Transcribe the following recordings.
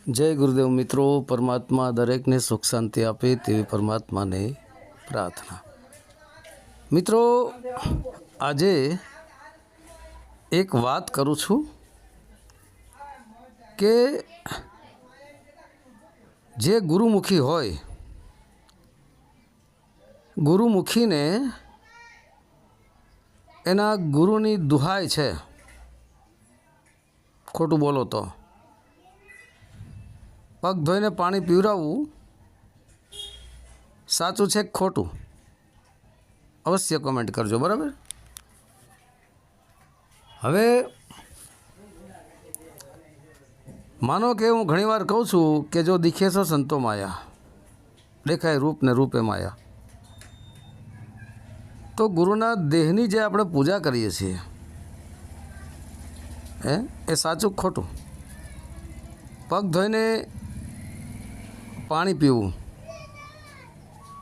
जय गुरुदेव मित्रों, परमात्मा दरेक ने सुख शांति आपे तेवी परमात्मा ने प्रार्थना। मित्रों, आजे एक बात करूँ छूँ के जे गुरुमुखी होय, गुरुमुखी ने एना गुरुनी दुहाई छे, खोटू बोलो तो पग धोईने पाणी पीवरावવું साचું છે કે ખોટું? અવશ્ય કમેન્ટ કરજો, બરાબર? હવે માનો કે હું ઘણીવાર કહું છું કે જો દીખે છો સંતો માયા, દેખાય રૂપ ને રૂપે માયા, તો ગુરુના દેહની જે આપણે પૂજા કરીએ છીએ એ સાચું કે ખોટું? પગ ધોઈને પાણી પીવું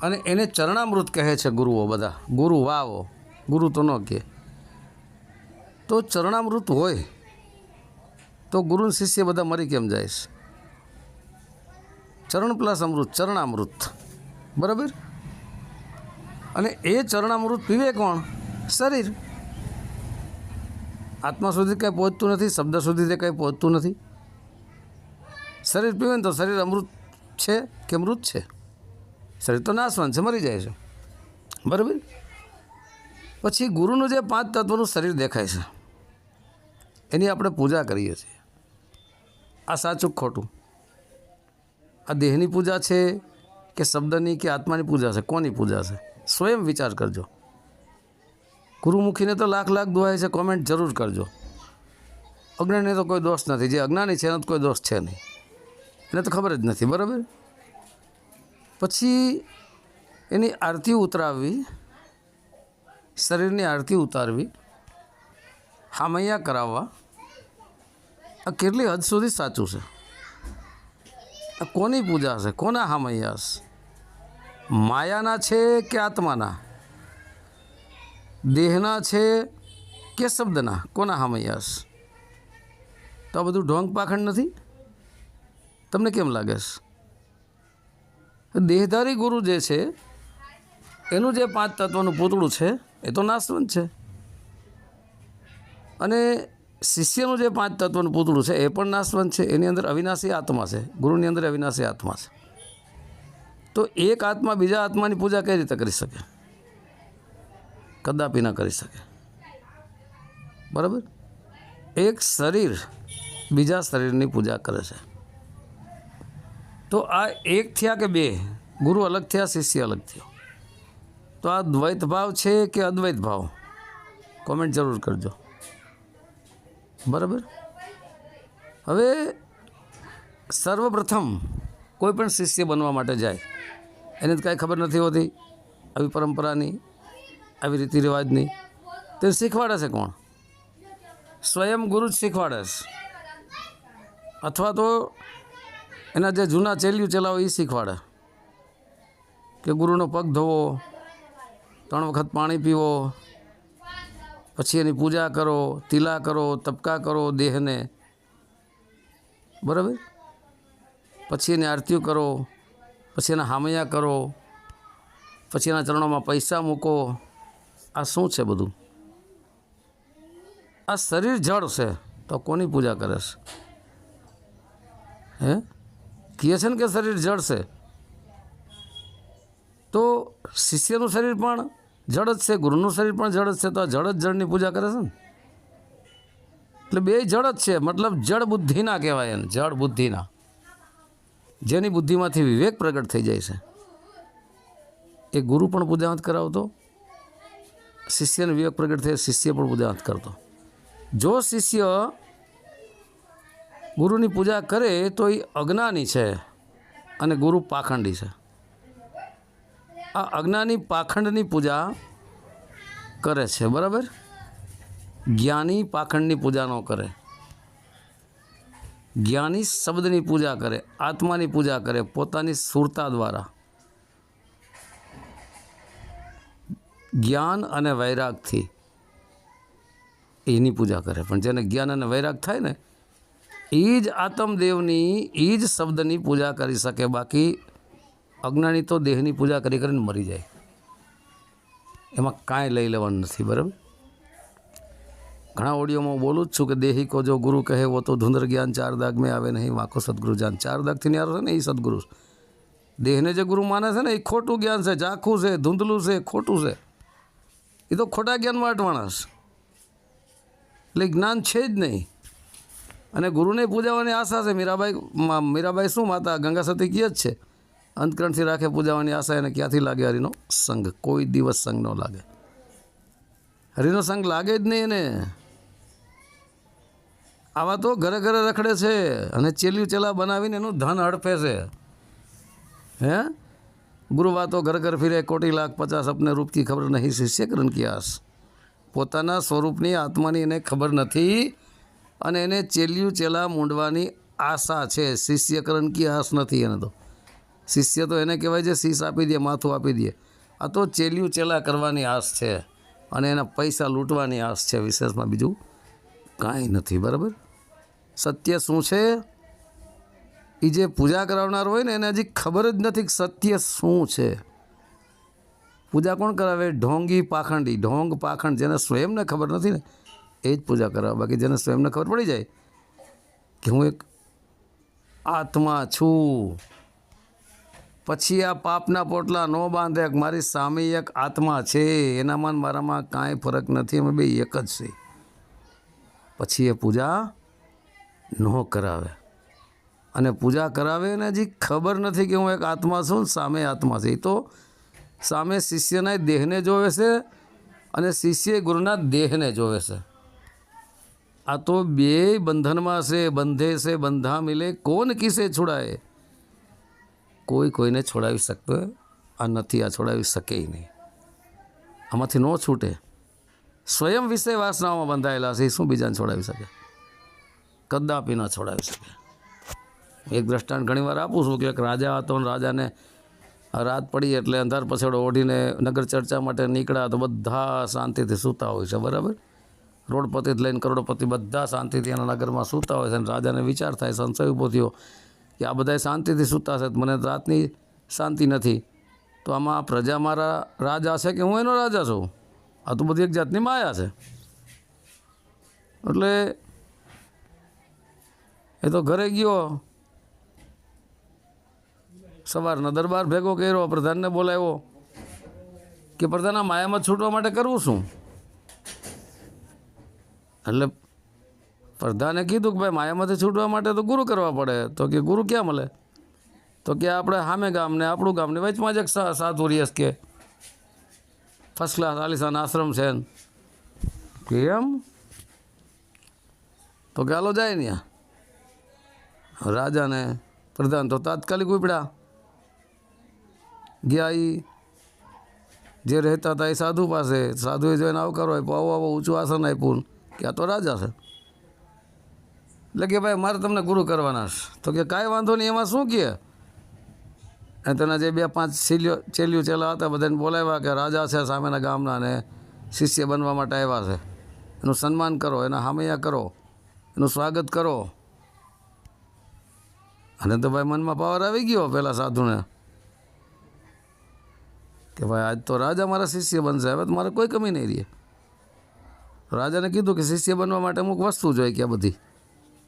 અને એને ચરણામૃત કહે છે ગુરુઓ બધા, ગુરુ વાવો, ગુરુ તો ન કહે, તો ચરણામૃત હોય તો ગુરુ શિષ્ય બધા મરી કેમ જાય છે? ચરણ પ્લસ અમૃત, ચરણામૃત, બરાબર? અને એ ચરણામૃત પીવે કોણ? શરીર. આત્મા સુધી કંઈ પહોંચતું નથી, શબ્દ સુધી તે કંઈ પહોંચતું નથી. શરીર પીવે ને તો શરીર અમૃત છે કે મૃત છે? શરીર તો નાશવાન છે, મરી જાય છે, બરાબર? પછી ગુરુનું જે 5 તત્વનું શરીર દેખાય છે એની આપણે પૂજા કરીએ છીએ. આ સાચું ખોટું? આ દેહની પૂજા છે કે શબ્દની કે આત્માની પૂજા છે? કોની પૂજા છે? સ્વયં વિચાર કરજો. ગુરુમુખીને તો લાખ દુહાય છે, કોમેન્ટ જરૂર કરજો. અજ્ઞાનીને તો કોઈ દોષ નથી, જે અજ્ઞાની છે એનો તો કોઈ દોષ છે નહીં, એને તો ખબર જ નથી, બરાબર? પછી એની આરતી ઉતરાવવી, શરીરની આરતી ઉતારવી, હામૈયા કરાવવા, આ કેટલી હદ સુધી સાચું છે? આ કોની પૂજા છે? કોના હામૈયા છે? માયાના છે કે આત્માના? દેહના છે કે શબ્દના? કોના હામૈયા છે? તો આ બધું ઢોંગ પાખંડ નથી? તમને કેમ લાગે છે? દેહધારી ગુરુ જે છે એનું જે 5 તત્વનું પૂતળું છે એ તો નાશવંત છે, અને શિષ્યનું જે 5 તત્વનું પૂતળું છે એ પણ નાશવંત છે. એની અંદર અવિનાશી આત્મા છે, ગુરુની અંદર અવિનાશી આત્મા છે. તો એક આત્મા બીજા આત્માની પૂજા કઈ રીતે કરી શકે? કદાપી ના કરી શકે, બરાબર? એક શરીર બીજા શરીરની પૂજા કરે છે. તો આ એક થયા કે બે? ગુરુ અલગ થયા, શિષ્ય અલગ થયો. તો આ દ્વૈત ભાવ છે કે અદ્વૈત ભાવ? કોમેન્ટ જરૂર કરજો, બરાબર? હવે સર્વપ્રથમ કોઈ પણ શિષ્ય બનવા માટે જાય એને તો કાંઈ ખબર નથી હોતી આવી પરંપરાની, આવી રીતિ રિવાજની. તે શીખવાડે છે કોણ? સ્વયં ગુરુ જ શીખવાડે છે, અથવા તો એના જે જૂના ચેલિયું ચલાવો એ શીખવાડે કે ગુરુનો પગ ધોવો, 3 વખત પાણી પીવો, પછી એની પૂજા કરો, તિલા કરો, તબકા કરો દેહને, બરાબર? પછી એની આરતીઓ કરો, પછી એના હામૈયા કરો, પછી એના ચરણોમાં પૈસા મૂકો. આ શું છે બધું? આ શરીર જળ છે તો કોની પૂજા કરે છે? કહે છે ને કે શરીર જળ છે, તો શિષ્યનું શરીર પણ જળ જ છે, ગુરુનું શરીર પણ જળ જ છે. તો આ જળ જ જળની પૂજા કરે છે ને? એટલે બે જળ જ છે, મતલબ જળ બુદ્ધિના કહેવાય એને, જળ બુદ્ધિના, જેની બુદ્ધિમાંથી વિવેક પ્રગટ થઈ જાય છે. એ ગુરુ પણ પૂજા નથી કરાવતો, શિષ્યને વિવેક પ્રગટ થાય, શિષ્ય પણ પૂજા નથી કરતો. જો શિષ્ય ગુરુની પૂજા કરે તો એ અજ્ઞાની છે અને ગુરુ પાખંડી છે. આ અજ્ઞાની પાખંડની પૂજા કરે છે, બરાબર? જ્ઞાની પાખંડની પૂજા ન કરે. જ્ઞાની શબ્દની પૂજા કરે, આત્માની પૂજા કરે, પોતાની સુરતા દ્વારા જ્ઞાન અને વૈરાગથી એની પૂજા કરે. પણ જેને જ્ઞાન અને વૈરાગ થાય ને એ જ આત્મદેવની એ જ શબ્દની પૂજા કરી શકે, બાકી અજ્ઞાની તો દેહની પૂજા કરી કરીને મરી જાય, એમાં કાંઈ લઈ લેવાનું નથી. બરાબર. ઘણા ઓડિયોમાં હું બોલું જ છું કે દેહી કો જો ગુરુ કહે વો તો ધુંધર જ્ઞાન, ચાર દાગ મેં આવે નહીં વાંકો સદગુરુ જાન. ચાર દાગથી ન્યારો છે ને એ સદગુરુ. દેહને જે ગુરુ માને છે ને એ ખોટું જ્ઞાન છે, ઝાખું છે, ધૂંધલું છે, ખોટું છે. એ તો ખોટા જ્ઞાનમાં અટવાણા છે, એટલે જ્ઞાન છે જ નહીં. અને ગુરુને પૂજાવાની આશા છે. મીરાબાઈ શું માતા ગંગા સતી કહે જ છે, અંતકરણથી રાખે પૂજાવાની આશા એને ક્યાંથી લાગે હરિનો સંગ? કોઈ દિવસ સંગ ન લાગે, હરિનો સંગ લાગે જ નહીં એને. આવા તો ઘરે ઘરે રખડે છે અને ચેલ્યું ચેલા બનાવીને એનું ધન હડપે છે. હે ગુરુ વાતો ઘર ઘર ફિરે, કોટી લાખ 50 અપને રૂપ કી ખબર નહીં, શિષ્યકરણ કી આસ. પોતાના સ્વરૂપની આત્માની એને ખબર નથી અને એને ચેલ્યું ચેલા મૂંડવાની આશા છે. શિષ્યકરણ કી આસ નથી એને. તો શિષ્ય તો એને કહેવાય છે શીશ આપી દે, માથું આપી દે. આ તો ચેલ્યું ચેલા કરવાની આશ છે અને એના પૈસા લૂંટવાની આશ છે. વિશેષમાં બીજું કાંઈ નથી. બરાબર. સત્ય શું છે એ જે પૂજા કરાવનાર હોય ને એને હજી ખબર જ નથી કે સત્ય શું છે. પૂજા કોણ કરાવે? ઢોંગી પાખંડી. ઢોંગ પાખંડ, જેને સ્વયંને ખબર નથી ને એ જ પૂજા કરાવે. બાકી જેને સ્વયંને ખબર પડી જાય કે હું એક આત્મા છું, પછી આ પાપના પોટલા ન બાંધે કે મારી સામે એક આત્મા છે, એનામાં મારામાં કાંઈ ફરક નથી, અમે બે એક જ છે, પછી એ પૂજા ન કરાવે. અને પૂજા કરાવે ને હજી ખબર નથી કે હું એક આત્મા છું, સામે આત્મા છે. એ તો સામે શિષ્યના દેહને જોવે છે અને શિષ્ય ગુરુના દેહને જોવે છે. આ તો બે બંધનમાં છે. બંધે છે બંધા મિલે, કોણ કિસે છોડાય? કોઈ કોઈને છોડાવી શકતો આ નથી, આ છોડાવી શકે નહીં. આમાંથી ન છૂટે. સ્વયં વિષય વાસનાઓમાં બંધાયેલા છે, શું બીજાને છોડાવી શકે? કદાપી ન છોડાવી શકે. એક દ્રષ્ટાંત ઘણીવાર આપું છું કે એક રાજા હતો અને રાજાને રાત પડી એટલે અંધાર પછેડો ઓઢીને નગર ચર્ચા માટે નીકળ્યા તો બધા શાંતિથી સૂતા હોય છે. બરાબર. રોડપતિ લઈને કરોડપતિ બધા શાંતિથી એના નગરમાં સૂતા હોય છે. અને રાજાને વિચાર થાય, સંશય ઊભો થયો કે આ બધા શાંતિથી સૂતા છે, મને રાતની શાંતિ નથી, તો આમાં પ્રજા મારા રાજા છે કે હું એનો રાજા છું? આ તો બધી એક જાતની માયા છે. એટલે એ તો ઘરે ગયો, સવારના દરબાર ભેગો કર્યો, પ્રધાનને બોલાવ્યો કે પ્રધાન આ માયામાં છૂટવા માટે કરવું શું? એટલે પ્રધાને કીધું કે ભાઈ માયામાંથી છૂટવા માટે તો ગુરુ કરવા પડે. તો કે ગુરુ ક્યાં મળે? તો કે આપણે સામે ગામને આપણું ગામને વચમાં જ એક સાધુ રિયસ કે ફર્સ્ટ ક્લાસ આલિશાન આશ્રમ છે. કેમ? તો કે હાલો જાય ને. રાજાને પ્રધાન તો તાત્કાલિક ઉપડ્યા, ગયા. એ જે રહેતા હતા એ સાધુ પાસે, સાધુએ જોઈને આવકારો આપ્યો, આવો આવો ઊંચું આસન આપ્યું કે આ તો રાજા છે. એટલે કે ભાઈ મારે તમને ગુરુ કરવાના છે. તો કે કાંઈ વાંધો નહીં, એમાં શું કહે? અને તેના જે 2-5 ચેલ્યું ચેલા હતા બધાને બોલાવ્યા કે રાજા છે સામેના ગામના અને શિષ્ય બનવા માટે આવ્યા છે, એનું સન્માન કરો, એના હામૈયા કરો, એનું સ્વાગત કરો. અને તો ભાઈ મનમાં પાવર આવી ગયો પેલા સાધુને કે ભાઈ આજ તો રાજા મારા શિષ્ય બનશે, હવે તો મારે કોઈ કમી નહીં રહે. રાજાને કીધું કે શિષ્ય બનવા માટે અમુક વસ્તુ જોઈએ કે બધી.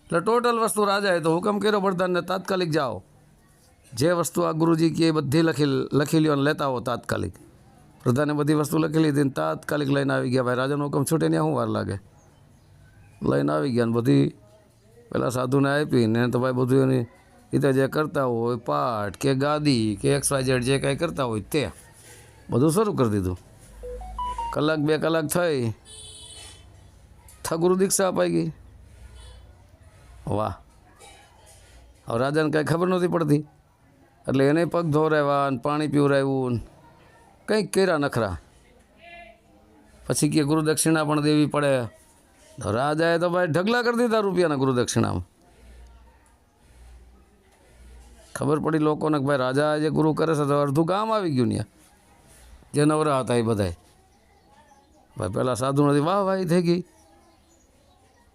એટલે ટોટલ વસ્તુ રાજાએ તો હુકમ કર્યો પ્રધાનને, તાત્કાલિક જાઓ, જે વસ્તુ આ ગુરુજી કે એ બધી લખી લ્યો અને લેતા આવો તાત્કાલિક. પ્રધાને બધી વસ્તુ લખી લીધી ને તાત્કાલિક લઈને આવી ગયા. ભાઈ રાજાનો હુકમ છૂટે ને શું વાર લાગે? લઈને આવી ગયા ને બધી પેલા સાધુને આપીને તો ભાઈ બધું એની રીતે જે કરતા હોય પાઠ કે ગાદી કે XYZ જે કાંઈ કરતા હોય તે બધું શરૂ કરી દીધું. 1-2 કલાક થઈ, ગુરુ દીક્ષા અપાઈ ગઈ. વાહ. હવે રાજાને કાંઈ ખબર નહોતી પડતી એટલે એને પગ ધોરાવ્યા અને પાણી પીવરાવ્યું, કંઈક કર્યા નખરા. પછી કે ગુરુ દક્ષિણા પણ દેવી પડે. તો રાજાએ તો ભાઈ ઢગલા કરી દીધા રૂપિયાના ગુરુ દક્ષિણામાં. ખબર પડી લોકોને કે ભાઈ રાજા જે ગુરુ કરે છે તો અડધું ગામ આવી ગયું ત્યાં, જે નવરા હતા એ બધાય. ભાઈ પહેલાં સાધુ નથી વાહ વાહ થઈ ગઈ.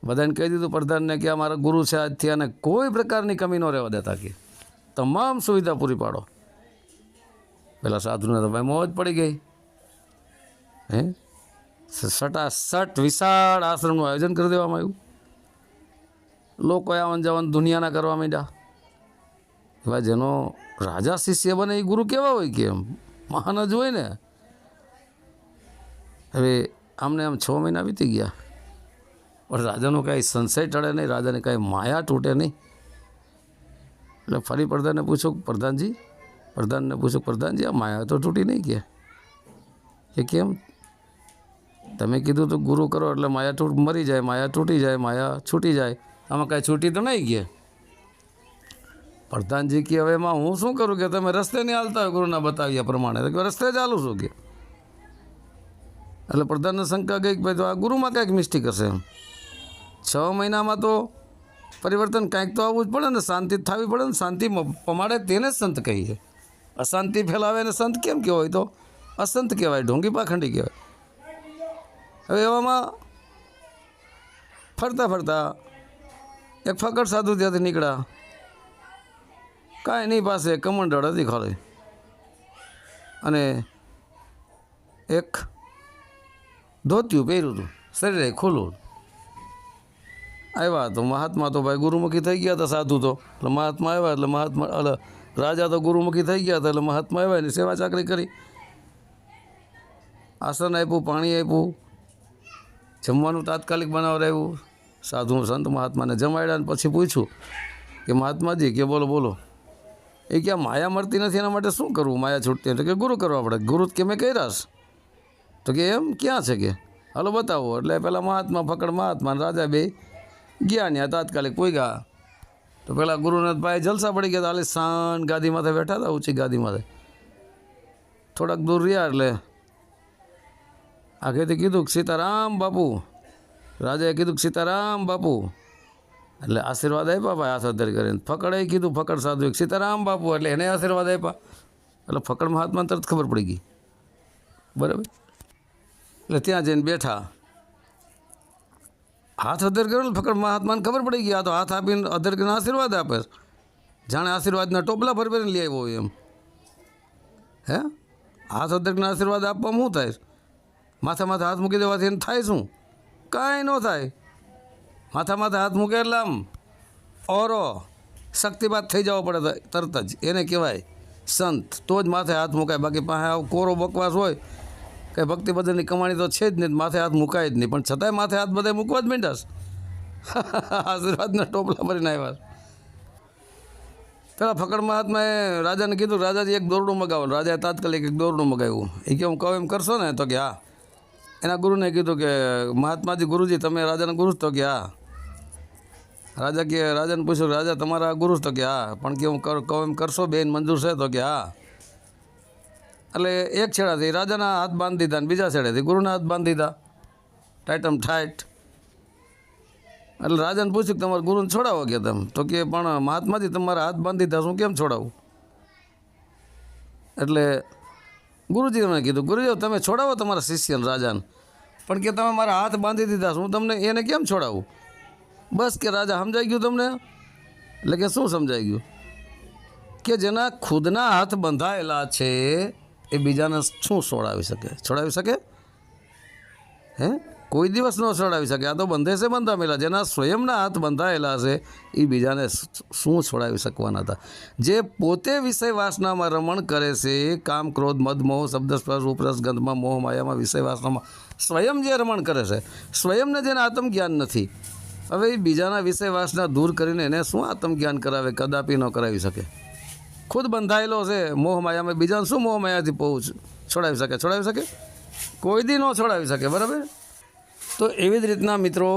બધાને કહી દીધું પ્રધાનને કે આ મારા ગુરુ છે આજથી, અને કોઈ પ્રકારની કમી ન રહેવા દેતા, કે તમામ સુવિધા પૂરી પાડો. પેલા સાધુને તો ભાઈ મોજ પડી ગઈ. હે, સટાસટ વિશાળ આશ્રમનું આયોજન કરી દેવામાં આવ્યું. લોકો આવન જવન દુનિયાના કરવા માંડ્યા. એવા જેનો રાજા શિષ્ય બને એ ગુરુ કેવા હોય, કે એમ મહાન જ હોય ને. હવે આમને આમ 6 મહિના વીતી ગયા, પણ રાજાનો કાંઈ સંશય ટળે નહીં, રાજાને કાંઈ માયા તૂટે નહીં. એટલે ફરી પ્રધાનને પૂછ્યું, પ્રધાનજી આ માયા તો તૂટી નહીં, કે કેમ? તમે કીધું તો ગુરુ કરો એટલે માયા મરી જાય, માયા તૂટી જાય, માયા છૂટી જાય, આમાં કાંઈ છૂટી તો નહીં ગયા. પ્રધાનજી કે હવે એમાં હું શું કરું, કે તમે રસ્તે નહીં હાલતા હોય ગુરુના બતાવ્યા પ્રમાણે, તો રસ્તે ચાલું છું કે. એટલે પ્રધાનને શંકા ગઈ કે ભાઈ તો આ ગુરુમાં કાંઈક મિસ્ટેક હશે એમ. 6 મહિનામાં તો પરિવર્તન કાંઈક તો આવવું જ પડે ને, શાંતિ થવી પડે ને. શાંતિ પમાડે તેને જ સંત કહીએ. અશાંતિ ફેલાવે ને સંત કેમ કહેવાય? તો અસંત કહેવાય, ઢોંગી પાખંડી કહેવાય. હવે એવામાં ફરતા ફરતા એક ફકડ સાધુ ત્યાંથી નીકળ્યા. કાંઈ એની પાસે કમંડળ હતી ખાલી, અને એક ધોતિયું પહેર્યું હતું, શરીરે ખુલ્લું. આવ્યા તો મહાત્મા તો ભાઈ ગુરુમુખી થઈ ગયા હતા. સાધુ તો એટલે મહાત્મા આવ્યા, એટલે મહાત્મા રાજા તો ગુરુમુખી થઈ ગયા હતા, એટલે મહાત્મા આવ્યા એની સેવા ચાકરી કરી. આસન આપ્યું, પાણી આપ્યું, જમવાનું તાત્કાલિક બનાવડાવ્યું. સાધુ સંત મહાત્માને જમાડ્યા. અને પછી પૂછ્યું કે મહાત્માજી કે બોલો. એ કે આ માયા મળતી નથી, એના માટે શું કરવું? માયા છૂટતી એટલે કે ગુરુ કરવા પડે. ગુરુ કે મેં કર્યા તો કે એમ ક્યાં છે, કે હાલો બતાવો. એટલે પેલા મહાત્મા ફકડ મહાત્મા રાજા બે ગયા ત્યાં તાત્કાલિક પૂગ્યા. તો પેલા ગુરુનાથ ભાઈ જલસા પડી ગયા. હાલે શાન ગાદી માથે બેઠા હતા, ઊંચી ગાદી માથે. થોડાક દૂર રહ્યા એટલે આગેથી કીધું કે સીતારામ બાપુ. રાજાએ કીધું કે સીતારામ બાપુ. એટલે આશીર્વાદ આપ્યા ભાઈ હાથ અધર કરીને. ફકડે કીધું, ફકડ સાધુ સીતારામ બાપુ, એટલે એને આશીર્વાદ આપ્યા. એટલે ફકડ મહાત્માને તરત ખબર પડી ગઈ, બરાબર. એટલે ત્યાં જઈને બેઠા, હાથ અધર કર્યો. ફકડ મહાત્માને ખબર પડી ગઈ, આ તો હાથ આપીને અધર કરીને આશીર્વાદ આપે, જાણે આશીર્વાદના ટોપલા ભરીને લઈ આવ્યો હોય એમ. હે, હાથ અધર કરીને આશીર્વાદ આપવામાં શું થાય? માથે હાથ મૂકી દેવાથી એને થાય શું? કાંઈ ન થાય. માથે હાથ મૂકે એટલે આમ ઓરો શક્તિપાત થઈ જવો પડે તરત જ, એને કહેવાય સંત. તો જ માથે હાથ મુકાય. બાકી પાસે આવો કોરો બકવાસ હોય, કંઈ ભક્તિ બધાની કમાણી તો છે જ નહીં, માથે હાથ મુકાય જ નહીં. પણ છતાંય માથે હાથ બધા મૂકવા જ માંડ્યા. આશીર્વાદના ટોપલા ભરીને આવ્યા. પેલા ફકડ મહાત્માએ રાજાને કીધું, રાજાજી એક દોરડું મગાવો. રાજાએ તાત્કાલિક એક દોરડું મગાવ્યું. એ કે હું કહું એમ કરશો ને? તો કે હા. એના ગુરુને કીધું કે મહાત્માજી ગુરુજી તમે રાજાના ગુરુ? તો કે હા. રાજાને પૂછ્યું, રાજા તમારા ગુરુ? તો કે હા. પણ કે હું કહું એમ કરશો? બેન મંજૂર છે? તો કે હા. એટલે એક છેડાથી રાજાના હાથ બાંધી દીધા, અને બીજા છેડેથી ગુરુના હાથ બાંધી દીધા, ટાઈટમ ટાઈટ. એટલે રાજાને પૂછ્યું કે તમારા ગુરુને છોડાવો કે તમે? તો કે પણ મહાત્માજી તમારા હાથ બાંધી દીધા, શું કેમ છોડાવું? એટલે ગુરુજી તમને કીધું, ગુરુજી તમે છોડાવો તમારા શિષ્યને રાજાને, પણ કે તમે મારા હાથ બાંધી દીધા, હું તમને એને કેમ છોડાવું? બસ કે રાજા સમજાઈ ગયું તમને? એટલે કે શું સમજાઈ ગયું? કે જેના ખુદના હાથ બંધાયેલા છે એ બીજાને શું છોડાવી શકે? હે, કોઈ દિવસ ન છોડાવી શકે. આ તો બંધે છે બંધામેલા. જેના સ્વયંના હાથ બંધાયેલા છે એ બીજાને શું છોડાવી શકવાના હતા? જે પોતે વિષય વાસનામાં રમણ કરે છે, કામ ક્રોધ મદ મોહ શબ્દ સ્પર્શ રૂપરસ ગંધમાં મોહ માયામાં વિષય વાસનામાં સ્વયં જે રમણ કરે છે, સ્વયંને જેને આત્મજ્ઞાન નથી, હવે એ બીજાના વિષય વાસના દૂર કરીને એને શું આત્મજ્ઞાન કરાવે? કદાપી ન કરાવી શકે. ખુદ બંધાયેલો છે મોહ માયામાં, બીજાને શું મોહ માયાથી છોડાવી શકે? કોઈ દી ન છોડાવી શકે, બરાબર. તો એવી જ રીતના મિત્રો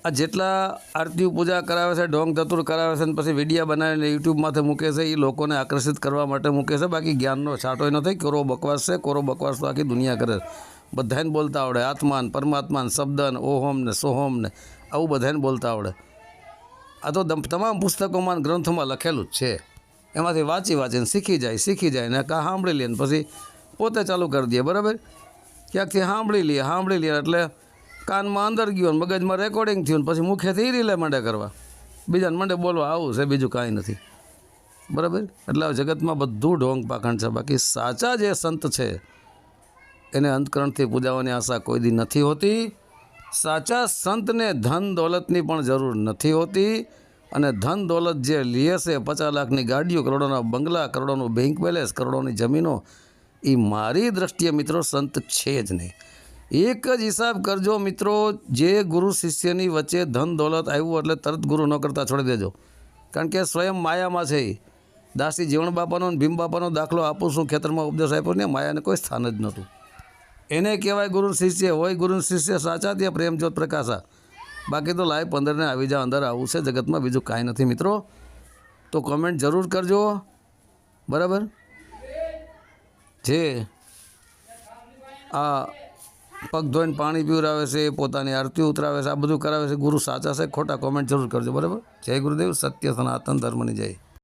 આ જેટલા આરતી પૂજા કરાવે છે, ઢોંગ ધતુર કરાવે છે, અને પછી વિડીયા બનાવીને યુટ્યુબમાંથી મૂકે છે, એ લોકોને આકર્ષિત કરવા માટે મૂકે છે. બાકી જ્ઞાનનો છાંટો નથી. કોરો બકવાસ છે. કોરો બકવાસ તો આખી દુનિયા કરે. બધાને બોલતા આવડે, આત્માન પરમાત્માન શબ્દન ઓહોમ ને સોહોમ ને આવું બધાને બોલતા આવડે. આ તો તમામ પુસ્તકોમાં ગ્રંથોમાં લખેલું જ છે. એમાંથી વાંચીને શીખી જાય ને કાં સાંભળી લે ને પછી પોતે ચાલુ કરી દે, બરાબર. ક્યાંકથી સાંભળી લે એટલે કાનમાં અંદર ગયો ને મગજમાં રેકોર્ડિંગ થયું ને પછી મુખેથી રીલે માંડે કરવા, બીજાને માંડે બોલવા, આવું છે, બીજું કાંઈ નથી. બરાબર. એટલે જગતમાં બધું ઢોંગ પાખંડ છે. બાકી સાચા જે સંત છે એને અંતકરણથી પૂજાવાની આશા કોઈ દી નથી હોતી. સાચા સંતને ધન દોલતની પણ જરૂર નથી હોતી. અને ધન દોલત જે લે છે, 50 લાખની ગાડીઓ, કરોડોના બંગલા, કરોડોનું બેંક બેલેન્સ, કરોડોની જમીનો, એ મારી દ્રષ્ટિએ મિત્રો સંત છે જ નહીં. એક જ હિસાબ કરજો મિત્રો, જે ગુરુ શિષ્યની વચ્ચે ધન દોલત આવ્યું એટલે તરત ગુરુ ન કરતા છોડી દેજો. કારણ કે સ્વયં માયામાં છે. દાસી જીવણ બાપાનો અને ભીમ બાપાનો દાખલો આપું છું, ખેતરમાં ઉપદેશ આપ્યો ને, માયાને કોઈ સ્થાન જ નહોતું. એને કહેવાય ગુરુ શિષ્ય. હોય ગુરુ શિષ્ય સાચા, ત્યાં પ્રેમ જ્યોત પ્રકાશા. બાકી તો લાઈવ 15ને આવી જા, અંદર આવું છે જગતમાં, બીજું કાંઈ નથી મિત્રો. તો કોમેન્ટ જરૂર કરજો. બરાબર. જે આ પગ ધોઈને પાણી પીવરાવે છે, પોતાની આરતી ઉતરાવે છે, આ બધું કરાવે છે, ગુરુ સાચા છે ખોટા, કોમેન્ટ જરૂર કરજો. બરાબર. જય ગુરુદેવ. સત્ય સનાતન ધર્મની જય.